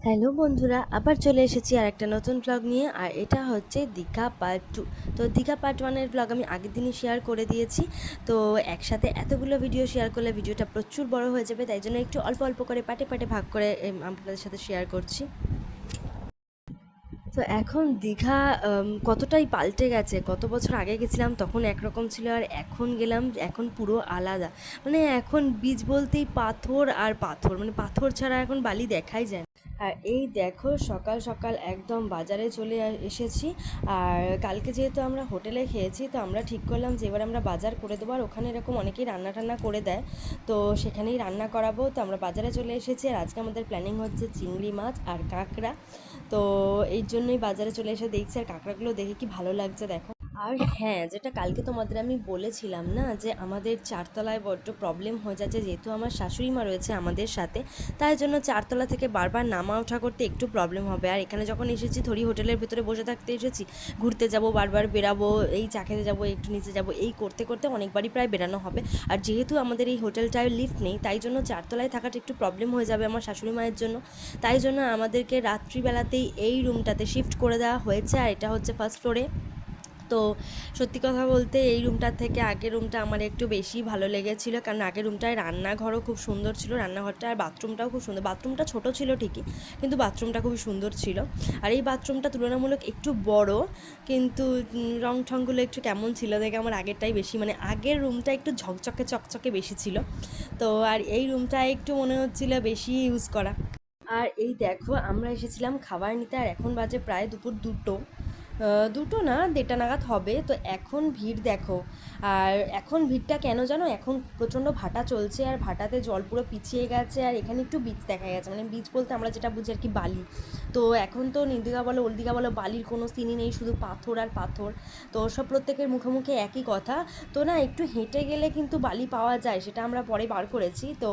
Hello বন্ধুরা, আবার চলে এসেছি আর একটা নতুন ব্লগ নিয়ে। আর এটা হচ্ছে দীঘা পার্ট 2। তো দীঘা পার্ট 1-এর ব্লগ আমি আগের দিনই শেয়ার করে দিয়েছি। তো একসাথে এতগুলো ভিডিও শেয়ার করলে ভিডিওটা প্রচুর বড় হয়ে যাবে, তাই জন্য একটু অল্প অল্প করে পাটে পাটে ভাগ করে আপনাদের সাথে শেয়ার করছি। তো এখন দীঘা কতটাই পাল্টে গেছে। কত বছর আগে গেছিলাম তখন একরকম ছিল, আর এখন গেলাম এখন পুরো আলাদা। মানে এখন বিচ বলতেই পাথর আর পাথর, মানে পাথর ছাড়া এখন বালি দেখাই যায় না। আর এই দেখো সকাল সকাল একদম বাজারে চলে এসেছি। আর কালকে যেহেতু আমরা হোটেলে খেয়েছি, তো আমরা ঠিক করলাম যে এবার আমরা বাজার করে দেবো। আর ওখানে এরকম অনেকেই রান্না টান্না করে দেয়, তো সেখানেই রান্না করাবো। তো আমরা বাজারে চলে এসেছি, আর আজকে আমাদের প্ল্যানিং হচ্ছে চিংড়ি মাছ আর কাঁকড়া। তো এই জন্যই বাজারে চলে এসে দেখছি, আর কাঁকড়াগুলো দেখে কি ভালো লাগছে দেখো। আর হ্যাঁ, যেটা কালকে তোমাদের আমি বলেছিলাম না, যে আমাদের চারতলায় বড্ড প্রবলেম হয়ে যাচ্ছে, যেহেতু আমার শাশুড়ি মা রয়েছে আমাদের সাথে, তাই জন্য চারতলা থেকে বারবার নামা ওঠা করতে একটু প্রবলেম হবে। আর এখানে যখন এসেছি থরি হোটেলের ভেতরে বসে থাকতে এসেছি, ঘুরতে যাব, বারবার বেরাবো, এই চা খেতে যাবো, একটু নিচে যাব, এই করতে করতে অনেকবারই প্রায় বেরানো হবে। আর যেহেতু আমাদের এই হোটেলটায় লিফট নেই, তাই জন্য চারতলায় থাকাটা একটু প্রবলেম হয়ে যাবে আমার শাশুড়ি মায়ের জন্য। তাই জন্য আমাদেরকে রাত্রিবেলাতেই এই রুমটাতে শিফট করে দেওয়া হয়েছে, আর এটা হচ্ছে ফার্স্ট ফ্লোরে। তো সত্যি কথা বলতে এই রুমটার থেকে আগের রুমটা আমার একটু বেশি ভালো লেগেছিলো, কারণ আগের রুমটায় রান্নাঘরও খুব সুন্দর ছিল, রান্নাঘরটা আর বাথরুমটাও খুব সুন্দর। বাথরুমটা ছোট ছিল ঠিকই, কিন্তু বাথরুমটা খুবই সুন্দর ছিল। আর এই বাথরুমটা তুলনামূলক একটু বড়, কিন্তু রং ঠংগুলো একটু কেমন ছিল দেখে আমার আগেরটাই বেশি, মানে আগের রুমটা একটু ঝকঝকে চকচকে বেশি ছিল। তো আর এই রুমটা একটু মনে হচ্ছিল বেশি ইউজ করা। আর এই দেখো আমরা এসেছিলাম খাবার নিতে, আর এখন বাজে প্রায় দুপুর 2টো, 2টো না 1:30 নাগাদ হবে। তো এখন ভিড় দেখো। আর এখন ভিড়টা কেন জানো, এখন প্রচণ্ড ভাটা চলছে, আর ভাটাতে জল পুরো পিছিয়ে গেছে, আর এখানে একটু বীজ দেখা গেছে, মানে বীজ বলতে আমরা যেটা বুঝি আর কি বালি। তো এখন তো নিউ দীঘা বলো ওল্ড দীঘা বলো, বালির কোনো সিনই নেই, শুধু পাথর আর পাথর। তো সব প্রত্যেকের মুখে মুখে একই কথা। তো না, একটু হেঁটে গেলে কিন্তু বালি পাওয়া যায়, সেটা আমরা পরে বার করেছি। তো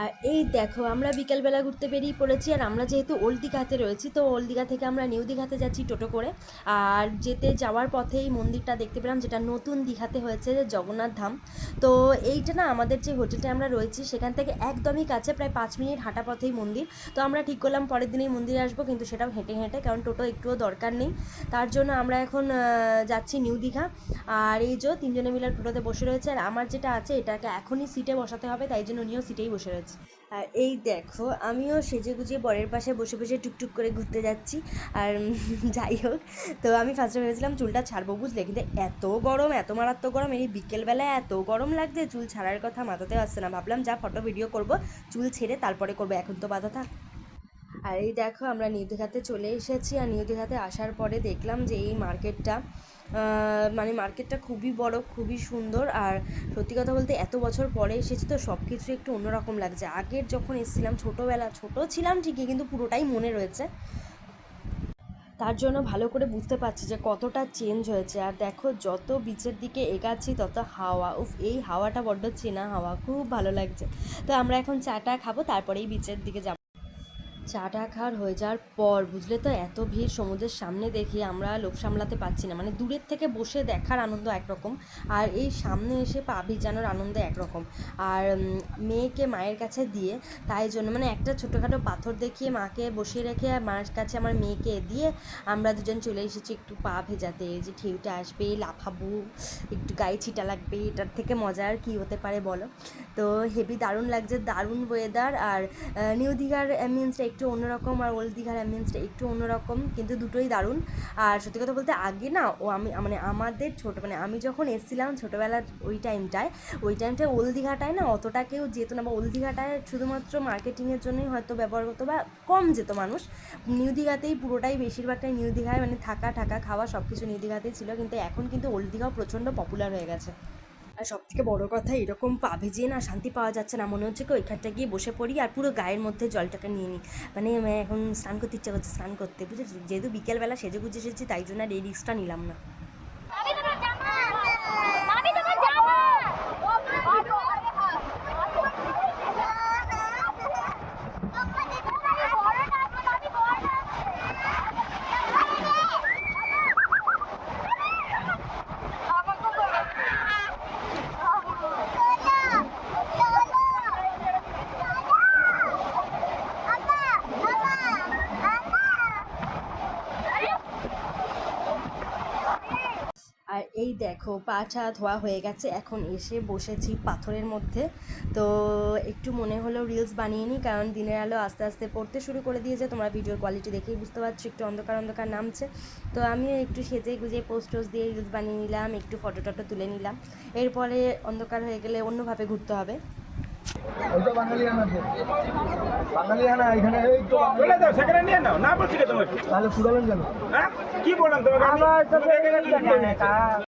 আর এই দেখো আমরা বিকেলবেলা ঘুরতে বেরিয়ে পড়েছি, আর আমরা যেহেতু ওল্ড দীঘাতে রয়েছি, তো ওল্ড দীঘা থেকে আমরা নিউ দীঘাতে যাচ্ছি টোটো করে। আর যেতে যাওয়ার পথেই মন্দিরটা দেখতে পেলাম, যেটা নতুন দীঘাতে হয়েছে, জগন্নাথ ধাম। তো এইটা না, আমাদের যে হোটেলটা আমরা রয়েছি সেখান থেকে একদমই কাছে, প্রায় 5 মিনিট হাঁটা পথেই মন্দির। তো আমরা ঠিক করলাম পরের দিনেই মন্দিরে আসবো, কিন্তু সেটাও হেঁটে হেঁটে, কারণ টোটো একটুও দরকার নেই। তার জন্য আমরা এখন যাচ্ছি নিউ দীঘা। আর এই যে তিনজনে মিলে টোটোতে বসে রয়েছে, আর আমার যেটা আছে এটাকে এখনই সিটে বসাতে হবে, তাই জন্য উনিও সিটেই বসে রয়েছে। আর এই দেখো আমিও সেজে গুজে বরের পাশে বসে বসে টুকটুক করে ঘুরতে যাচ্ছি। আর যাই হোক, তো আমি ফার্স্টে ভেবেছিলাম চুলটা ছাড়বো বুঝলে, কিন্তু এত গরম, এত মারাত্মক গরম, এই বিকেলবেলায় এত গরম লাগছে, চুল ছাড়ার কথা মাথাতে আসছে না। ভাবলাম যা ফটো ভিডিও করব, চুল ছেড়ে তারপরে করবো, এখন তো বাধা থাক। আর এই দেখো আমরা নিউ দীঘাতে চলে এসেছি, আর নিউ দীঘাতে আসার পরে দেখলাম যে এই মার্কেটটা, মানে মার্কেটটা খুবই বড়, খুবই সুন্দর। আর সত্যি কথা বলতে এত বছর পরে এসেছি, তো সব কিছু একটু অন্যরকম লাগছে। আগের যখন এসেছিলাম ছোটোবেলা, ছোটো ছিলাম ঠিকই, কিন্তু পুরোটাই মনে রয়েছে। তার জন্য ভালো করে বুঝতে পারছি যে কতটা চেঞ্জ হয়েছে। আর দেখো যত বিচের দিকে এগাচ্ছি তত হাওয়া, উফ এই হাওয়াটা বড্ড চেনা হাওয়া, খুব ভালো লাগছে। তো আমরা এখন চাটা খাবো, তারপরেই বিচের দিকে যাবো। চাটা খাওয়ার হয়ে যাওয়ার পর বুঝলে তো, এত ভিড় সমুদ্রের সামনে দেখি আমরা লোক সামলাতে পারছি না। মানে দূরের থেকে বসে দেখার আনন্দ একরকম, আর এই সামনে এসে পা ভিজানোর আনন্দ একরকম। আর মেয়েকে মায়ের কাছে দিয়ে, তাই জন্য মানে একটা ছোটোখাটো পাথর দেখিয়ে মাকে বসিয়ে রেখে, আর মায়ের কাছে আমার মেয়েকে দিয়ে আমরা দুজন চলে এসেছি একটু পা ভেজাতে। যে ঢেউটা আসবে, লাফাবো, একটু গায়ে ছিটা লাগবে, এটার থেকে মজা আর কী হতে পারে বলো। তো হেভি দারুণ লাগছে, দারুণ ওয়েদার। আর নিউ দীঘার অ্যাম্বিয়েন্সটা একটু অন্যরকম, আর ওল্ড দীঘার অ্যাম্বিয়েন্সটা একটু অন্যরকম, কিন্তু দুটোই দারুণ। আর সত্যি কথা বলতে আগে না, আমি মানে আমাদের মানে আমি যখন এসেছিলাম ছোটোবেলার ওই টাইমটায় ওল্ড দীঘাটায় না অতটা কেউ যেত না, বা ওল্ড দীঘাটায় শুধুমাত্র মার্কেটিংয়ের জন্যই হয়তো ব্যবহার করতো, বা কম যেত মানুষ। নিউ দীঘাতেই পুরোটাই, বেশিরভাগটাই নিউ দীঘায়, মানে থাকা খাওয়া সব কিছু নিউ দীঘাতেই ছিল। কিন্তু এখন কিন্তু ওল্ড দীঘাও প্রচণ্ড পপুলার হয়ে গেছে। আর সবথেকে বড় কথা, এরকম পা ভিজিয়ে না শান্তি পাওয়া যাচ্ছে না, মনে হচ্ছে কি ওইখানটা গিয়ে বসে পড়ি আর পুরো গায়ের মধ্যে জলটাকে নিয়ে নিই। মানে এখন স্নান করতে ইচ্ছা করছে, স্নান করতে, বুঝেছি। যেহেতু বিকেলবেলা সেজে গুজে এসেছি, তাই জন্য আর এই রিস্কটা নিলাম না। এই দেখো পাটা ধোয়া হয়ে গেছে, এখন এসে বসেছি পাথরের মধ্যে। তো একটু মনে হলো রিলস বানিয়ে নিই, কারণ দিনের আলো আস্তে আস্তে পড়তে শুরু করে দিয়েছে, তোমরা ভিডিওর কোয়ালিটি দেখেই বুঝতে পারছো একটু অন্ধকার অন্ধকার নামছে। তো আমিও একটু সেজে গুজে পোস্ট টোস্ট দিয়ে রিলস বানিয়ে নিলাম, একটু ফটো টটো তুলে নিলাম। এরপরে অন্ধকার হয়ে গেলে অন্যভাবে ঘুরতে হবে। ওইটা বাঙালিয়ানা আছে, বাঙালিয়ানা এখানে এই তো চলে যাও সেখানে নিয়ে নাও, না বলছি তোমাকে। তাহলে ফুরাবেন কেন? হ্যাঁ কি বললাম তোমাকে? আমার